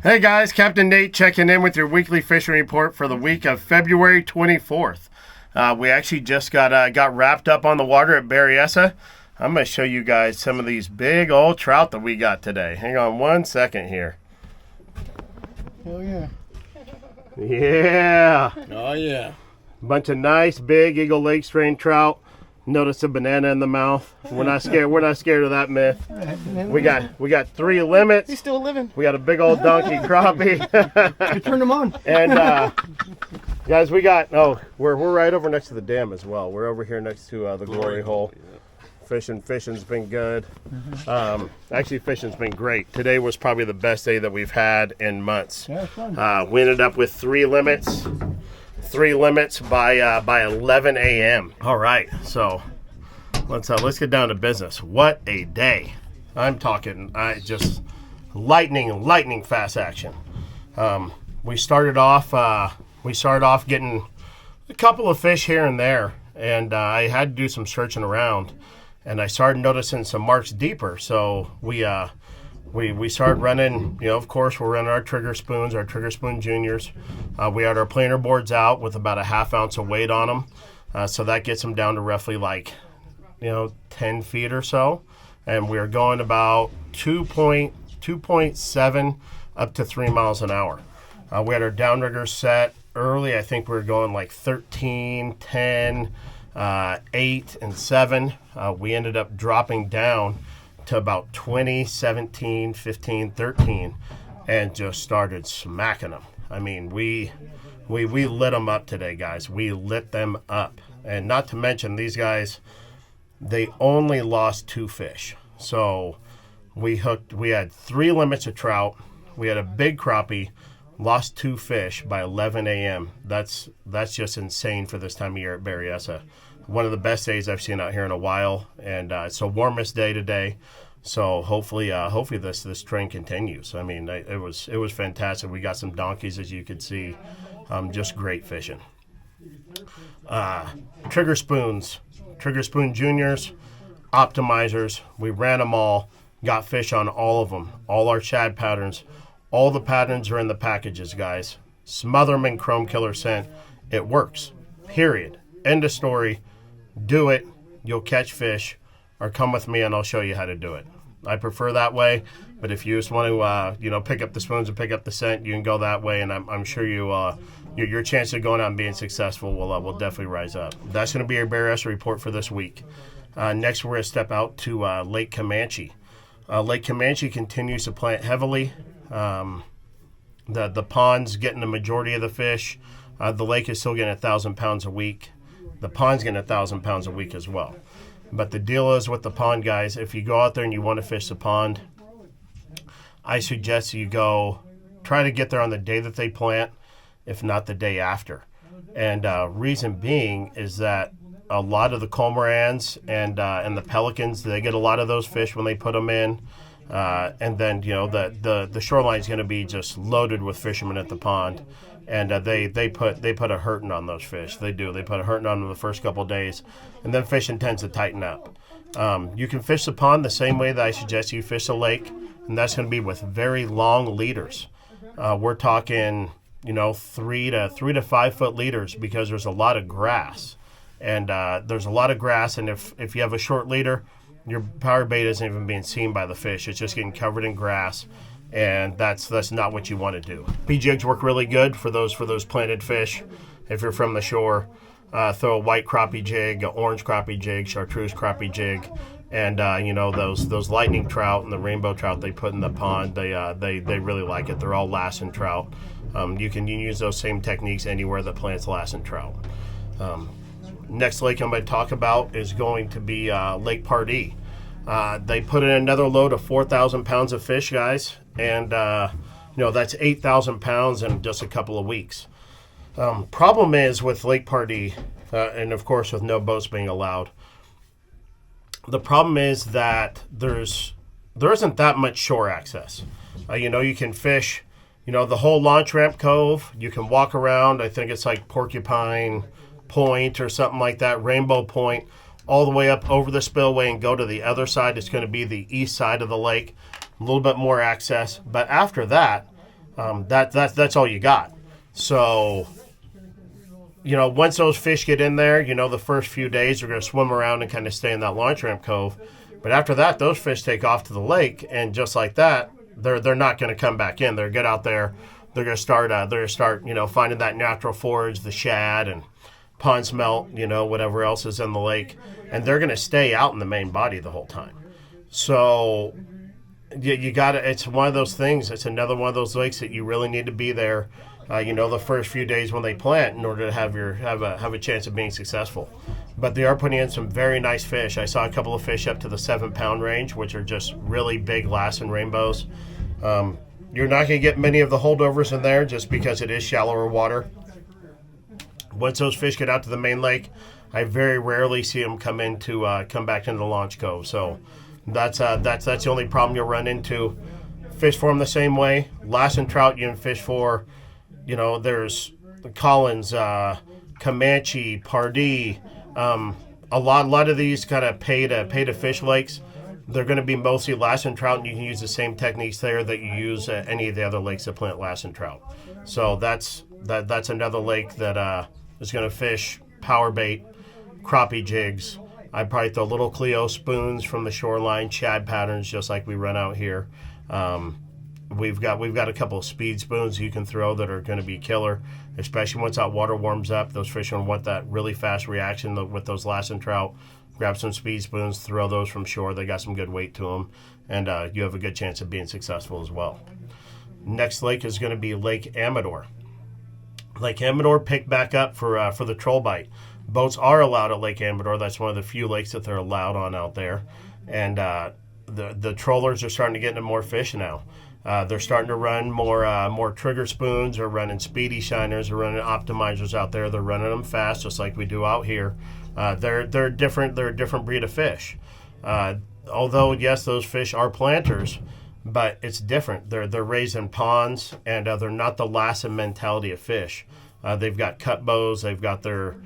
Hey guys, Captain Nate checking in with your weekly fishing report for the week of February 24th. We actually just got wrapped up on the water at Berryessa. I'm going to show you guys some of these big old trout that we got today. Hang on one second here. Oh yeah. Yeah. Oh yeah. Bunch of nice big Eagle Lake strain trout. Notice a banana in the mouth. We're not scared. We're not scared of that myth. We got 3 limits. He's still living. We got a big old donkey crappie. You turned him on. And guys, we got we're right over next to the dam as well. We're over here next to the glory hole. Fishing's been good. Actually, fishing's been great. Today was probably the best day that we've had in months. Yeah, fun. We ended up with 3 limits. 3 limits by 11 a.m. All right, so let's get down to business. What a day! I'm talking just lightning fast action. We started off getting a couple of fish here and there, and I had to do some searching around, and I started noticing some marks deeper. So we started running, of course, we're running our trigger spoon juniors. We had our planer boards out with about a ½ ounce of weight on them. So that gets them down to roughly 10 feet or so. And we are going about 2.7 up to 3 miles an hour. We had our downriggers set early. I think we were going 13, 10, 8, and 7. We ended up dropping down to about 20, 17, 15, 13, and just started smacking them. I mean, we lit them up today, guys. We lit them up. And not to mention, these guys, they only lost 2 fish. So we had 3 limits of trout. We had a big crappie, lost 2 fish by 11 a.m. That's just insane for this time of year at Berryessa. One of the best days I've seen out here in a while, and it's the warmest day today. So hopefully this trend continues. I mean, it was fantastic. We got some donkeys, as you could see, just great fishing. Trigger spoon juniors, optimizers. We ran them all, got fish on all of them, all our shad patterns. All the patterns are in the packages, guys. Smotherman Chrome Killer scent. It works. Period. End of story. Do it. You'll catch fish. Or come with me and I'll show you how to do it. I prefer that way, but if you just want to, pick up the spoons and pick up the scent, you can go that way, and I'm sure your chance of going out and being successful will definitely rise up. That's going to be your Berryessa report for this week. Next, we're going to step out to Lake Camanche. Lake Comanche continues to plant heavily. The pond's getting the majority of the fish. The lake is still getting 1,000 pounds a week. The pond's getting 1,000 pounds a week as well. But the deal is with the pond, guys, if you go out there and you want to fish the pond, I suggest you try to get there on the day that they plant, if not the day after. And reason being is that a lot of the cormorants and the pelicans, they get a lot of those fish when they put them in. And then, the shoreline is going to be just loaded with fishermen at the pond. And they put a hurting on those fish. They do. They put a hurting on them the first couple of days, and then fishing tends to tighten up. You can fish the pond the same way that I suggest you fish the lake, and that's going to be with very long leaders. We're talking, 3 to 5 foot leaders, because there's a lot of grass, and there's a lot of grass. And if you have a short leader, your power bait isn't even being seen by the fish. It's just getting covered in grass. And that's not what you want to do. P-jigs work really good for those planted fish. If you're from the shore, throw a white crappie jig, an orange crappie jig, chartreuse crappie jig, and those lightning trout and the rainbow trout they put in the pond, they really like it. They're all lasting trout. You can use those same techniques anywhere that plants lasting trout. Next lake I'm going to talk about is going to be Lake Pardee. They put in another load of 4,000 pounds of fish, guys, and that's 8,000 pounds in just a couple of weeks. Problem is with Lake Pardee, and of course with no boats being allowed, the problem is that there isn't that much shore access. You can fish, the whole launch ramp cove. You can walk around. I think it's like Porcupine Point or something like that, Rainbow Point, all the way up over the spillway and go to the other side. It's going to be the east side of the lake, a little bit more access. But after that, That's all you got. So, once those fish get in there, the first few days they're going to swim around and kind of stay in that launch ramp cove. But after that, those fish take off to the lake, and just like that, they're not going to come back in. They're get out there. They're going to start. Finding that natural forage, the shad and pond smelt, whatever else is in the lake, and they're going to stay out in the main body the whole time. So you got to. It's one of those things. It's another one of those lakes that you really need to be there. The first few days when they plant in order to have a chance of being successful. But they are putting in some very nice fish. I saw a couple of fish up to the 7-pound range, which are just really big Lassen rainbows. You're not going to get many of the holdovers in there just because it is shallower water. Once those fish get out to the main lake, I very rarely see them come back into the launch cove. So that's the only problem you'll run into. Fish form the same way. Lassen trout you can fish for. There's Collins, Camanche, Pardee. A lot of these kind of pay to fish lakes. They're going to be mostly Lassen trout, and you can use the same techniques there that you use at any of the other lakes that plant Lassen trout. So that's another lake that is going to fish power bait, crappie jigs. I'd probably throw little Cleo spoons from the shoreline, shad patterns, just like we run out here. We've got a couple of speed spoons you can throw that are going to be killer, especially once that water warms up. Those fish are going to want that really fast reaction with those Lassen trout. Grab some speed spoons, throw those from shore. They got some good weight to them, and you have a good chance of being successful as well. Next lake is going to be Lake Amador. Lake Amador picked back up for the troll bite. Boats are allowed at Lake Amador. That's one of the few lakes that they're allowed on out there, and the trollers are starting to get into more fish now. They're starting to run more trigger spoons. They're running speedy shiners. They're running optimizers out there. They're running them fast, just like we do out here. They're different. They're a different breed of fish. Although yes, those fish are planters, but it's different. They're raised in ponds, and they're not the Lassen mentality of fish. They've got cut bows. They've got their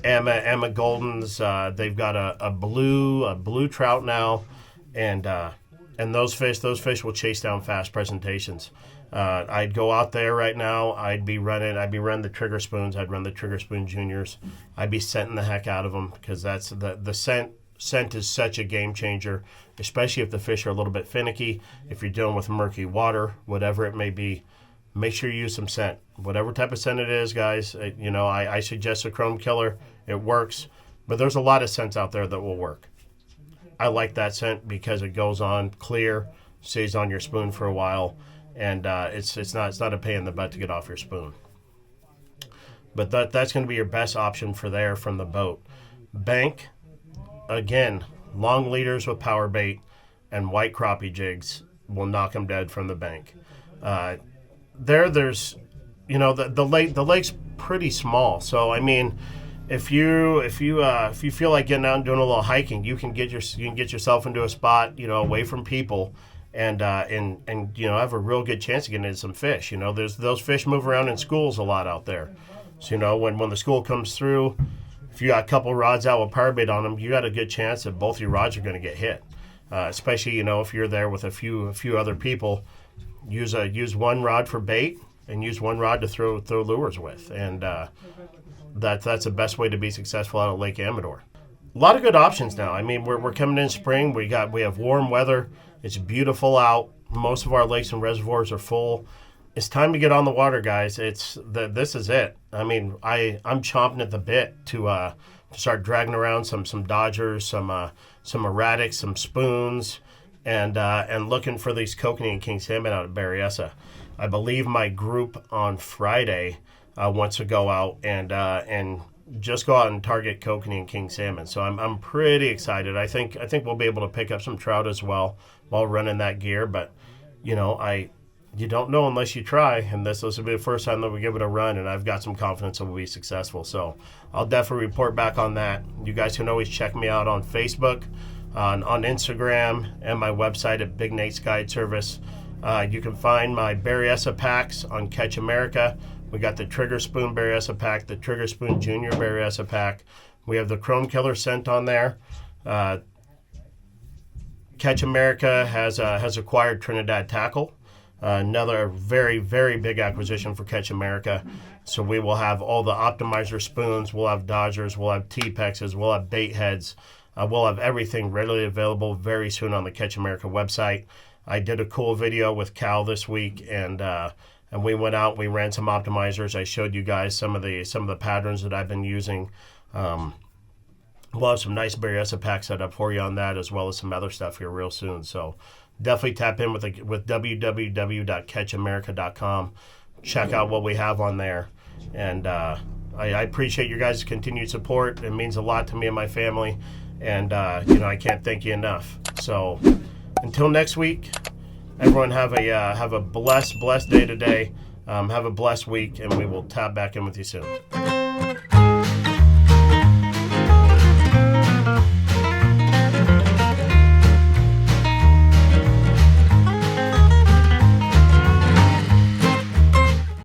Emma Goldens. They've got a blue trout now, and those fish will chase down fast presentations. I'd go out there right now. I'd be running the trigger spoons. I'd run the trigger spoon juniors. I'd be scenting the heck out of them because that's the scent is such a game changer, especially if the fish are a little bit finicky. If you're dealing with murky water, whatever it may be, make sure you use some scent. Whatever type of scent it is, guys. I suggest a chrome killer. It works, but there's a lot of scents out there that will work. I like that scent because it goes on clear, stays on your spoon for a while, and it's not a pain in the butt to get off your spoon. But that's going to be your best option from the boat. Bank, again, long leaders with power bait and white crappie jigs will knock them dead from the bank. There's the lake's pretty small, so I mean, if you feel like getting out and doing a little hiking, you can get yourself into a spot away from people, and have a real good chance of getting into some fish. There's those fish move around in schools a lot out there. So when the school comes through, if you got a couple rods out with power bait on them, you got a good chance that both your rods are going to get hit. Especially if you're there with a few other people, use one rod for bait and use one rod to throw lures with, and that's the best way to be successful out at Lake Amador. A lot of good options now. I mean, we're coming in spring. We have warm weather. It's beautiful out. Most of our lakes and reservoirs are full. It's time to get on the water, guys. This is it. I mean, I'm chomping at the bit to start dragging around some Dodgers, some erratics, some spoons, and looking for these kokanee and king salmon out at Berryessa. I believe my group on Friday wants to go out and just go out and target kokanee and king salmon. So I'm pretty excited. I think we'll be able to pick up some trout as well while running that gear. But you don't know unless you try, and this will be the first time that we give it a run, and I've got some confidence that we'll be successful. So I'll definitely report back on that. You guys can always check me out on Facebook, on Instagram, and my website at Big Nate's Guide Service. You can find my Berryessa packs on Catch America. We got the Trigger Spoon Berryessa pack, the Trigger Spoon Junior Berryessa pack. We have the Chrome Killer scent on there. Catch America has acquired Trinidad Tackle. Another very, very big acquisition for Catch America. So we will have all the optimizer spoons, we'll have dodgers, we'll have T-Pexes, we'll have bait heads. We'll have everything readily available very soon on the Catch America website. I did a cool video with Cal this week, and we went out, we ran some optimizers. I showed you guys some of the patterns that I've been using. We'll have some nice Berryessa packs set up for you on that, as well as some other stuff here real soon. So definitely tap in with www.catchamerica.com. Check out what we have on there. And I appreciate your guys' continued support. It means a lot to me and my family. And, I can't thank you enough. So until next week, everyone have a blessed day today. Have a blessed week, and we will tap back in with you soon.